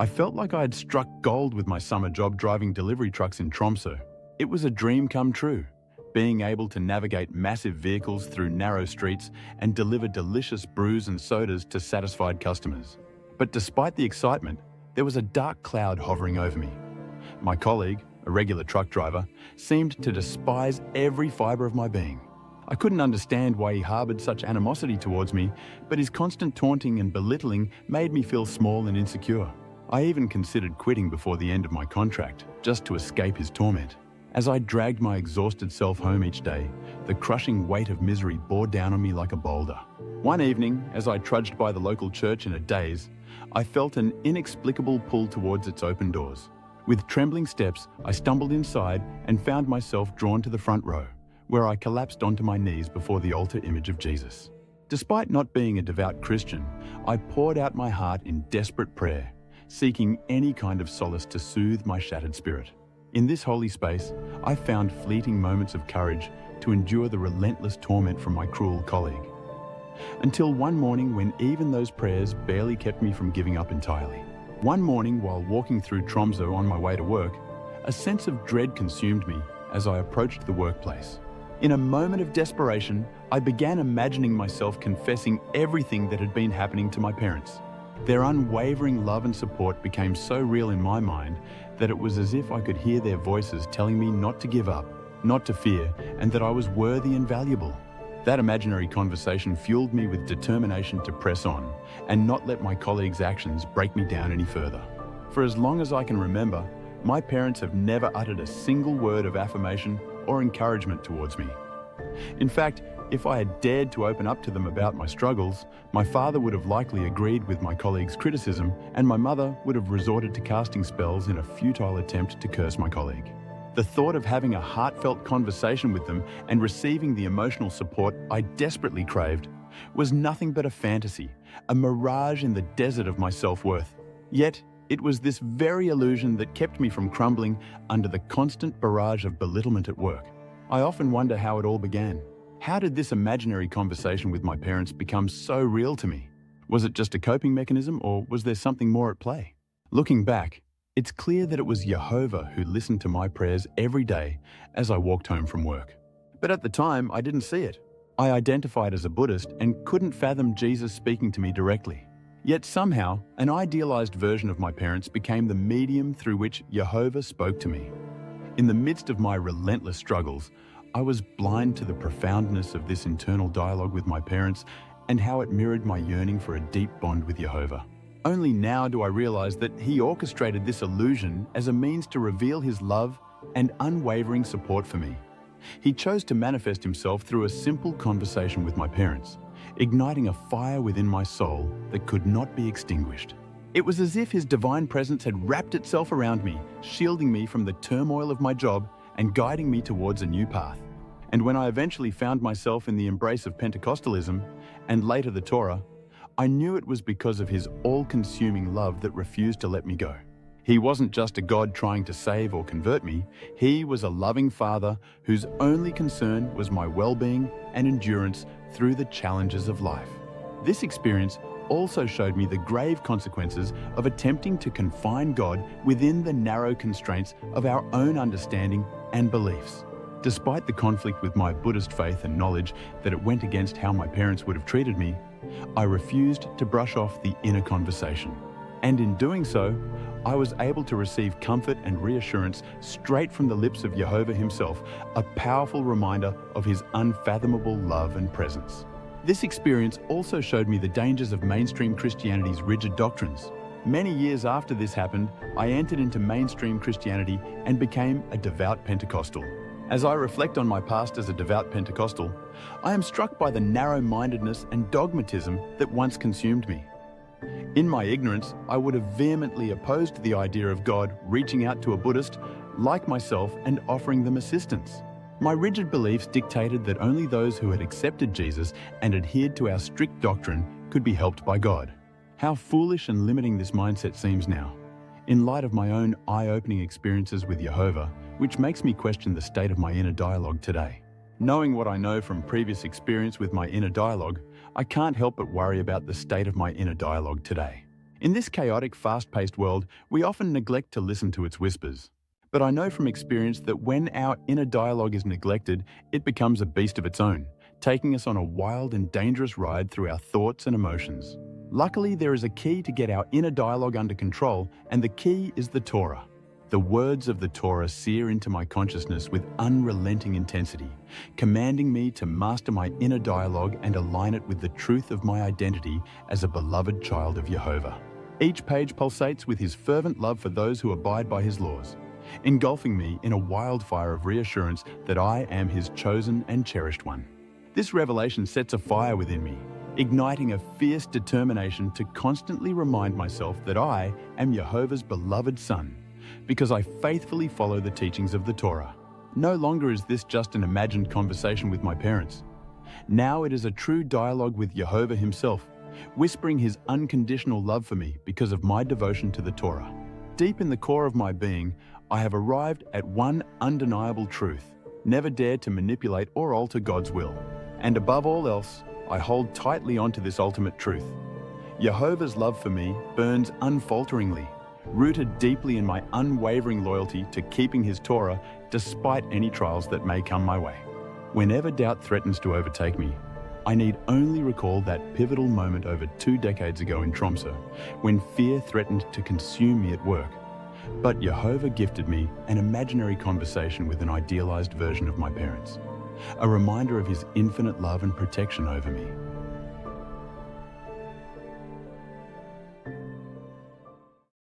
I felt like I had struck gold with my summer job driving delivery trucks in Tromsø. It was a dream come true, being able to navigate massive vehicles through narrow streets and deliver delicious brews and sodas to satisfied customers. But despite the excitement, there was a dark cloud hovering over me. My colleague, a regular truck driver, seemed to despise every fiber of my being. I couldn't understand why he harbored such animosity towards me, but his constant taunting and belittling made me feel small and insecure. I even considered quitting before the end of my contract, just to escape his torment. As I dragged my exhausted self home each day, the crushing weight of misery bore down on me like a boulder. One evening, as I trudged by the local church in a daze, I felt an inexplicable pull towards its open doors. With trembling steps, I stumbled inside and found myself drawn to the front row, where I collapsed onto my knees before the altar image of Jesus. Despite not being a devout Christian, I poured out my heart in desperate prayer, seeking any kind of solace to soothe my shattered spirit. In this holy space, I found fleeting moments of courage to endure the relentless torment from my cruel colleague. Until one morning when even those prayers barely kept me from giving up entirely. One morning while walking through Tromsø on my way to work, a sense of dread consumed me as I approached the workplace. In a moment of desperation, I began imagining myself confessing everything that had been happening to my parents. Their unwavering love and support became so real in my mind that it was as if I could hear their voices telling me not to give up, not to fear, and that I was worthy and valuable. That imaginary conversation fueled me with determination to press on and not let my colleagues' actions break me down any further. For as long as I can remember, my parents have never uttered a single word of affirmation or encouragement towards me. In fact, if I had dared to open up to them about my struggles, my father would have likely agreed with my colleagues' criticism, and my mother would have resorted to casting spells in a futile attempt to curse my colleague. The thought of having a heartfelt conversation with them and receiving the emotional support I desperately craved was nothing but a fantasy, a mirage in the desert of my self-worth. Yet, it was this very illusion that kept me from crumbling under the constant barrage of belittlement at work. I often wonder how it all began. How did this imaginary conversation with my parents become so real to me? Was it just a coping mechanism, or was there something more at play? Looking back, it's clear that it was Jehovah who listened to my prayers every day as I walked home from work. But at the time, I didn't see it. I identified as a Buddhist and couldn't fathom Jesus speaking to me directly. Yet somehow, an idealized version of my parents became the medium through which Jehovah spoke to me. In the midst of my relentless struggles, I was blind to the profoundness of this internal dialogue with my parents and how it mirrored my yearning for a deep bond with Jehovah. Only now do I realize that he orchestrated this illusion as a means to reveal his love and unwavering support for me. He chose to manifest himself through a simple conversation with my parents, igniting a fire within my soul that could not be extinguished. It was as if his divine presence had wrapped itself around me, shielding me from the turmoil of my job and guiding me towards a new path. And when I eventually found myself in the embrace of Pentecostalism, and later the Torah, I knew it was because of his all-consuming love that refused to let me go. He wasn't just a God trying to save or convert me, he was a loving Father whose only concern was my well-being and endurance through the challenges of life. This experience also showed me the grave consequences of attempting to confine God within the narrow constraints of our own understanding and beliefs. Despite the conflict with my Buddhist faith and knowledge that it went against how my parents would have treated me, I refused to brush off the inner conversation. And in doing so, I was able to receive comfort and reassurance straight from the lips of Jehovah himself, a powerful reminder of his unfathomable love and presence. This experience also showed me the dangers of mainstream Christianity's rigid doctrines. Many years after this happened, I entered into mainstream Christianity and became a devout Pentecostal. As I reflect on my past as a devout Pentecostal, I am struck by the narrow-mindedness and dogmatism that once consumed me. In my ignorance, I would have vehemently opposed the idea of God reaching out to a Buddhist like myself and offering them assistance. My rigid beliefs dictated that only those who had accepted Jesus and adhered to our strict doctrine could be helped by God. How foolish and limiting this mindset seems now, in light of my own eye-opening experiences with Jehovah, which makes me question the state of my inner dialogue today. Knowing what I know from previous experience with my inner dialogue, I can't help but worry about the state of my inner dialogue today. In this chaotic, fast-paced world, we often neglect to listen to its whispers. But I know from experience that when our inner dialogue is neglected, it becomes a beast of its own, taking us on a wild and dangerous ride through our thoughts and emotions. Luckily, there is a key to get our inner dialogue under control, and the key is the Torah. The words of the Torah sear into my consciousness with unrelenting intensity, commanding me to master my inner dialogue and align it with the truth of my identity as a beloved child of Jehovah. Each page pulsates with his fervent love for those who abide by his laws, engulfing me in a wildfire of reassurance that I am his chosen and cherished one. This revelation sets a fire within me, igniting a fierce determination to constantly remind myself that I am Jehovah's beloved son, because I faithfully follow the teachings of the Torah. No longer is this just an imagined conversation with my parents. Now it is a true dialogue with Jehovah himself, whispering his unconditional love for me because of my devotion to the Torah. Deep in the core of my being, I have arrived at one undeniable truth: never dare to manipulate or alter God's will. And above all else, I hold tightly onto this ultimate truth. Jehovah's love for me burns unfalteringly, rooted deeply in my unwavering loyalty to keeping his Torah despite any trials that may come my way. Whenever doubt threatens to overtake me, I need only recall that pivotal moment over 2 decades ago in Tromsø, when fear threatened to consume me at work. But Jehovah gifted me an imaginary conversation with an idealized version of my parents, a reminder of his infinite love and protection over me.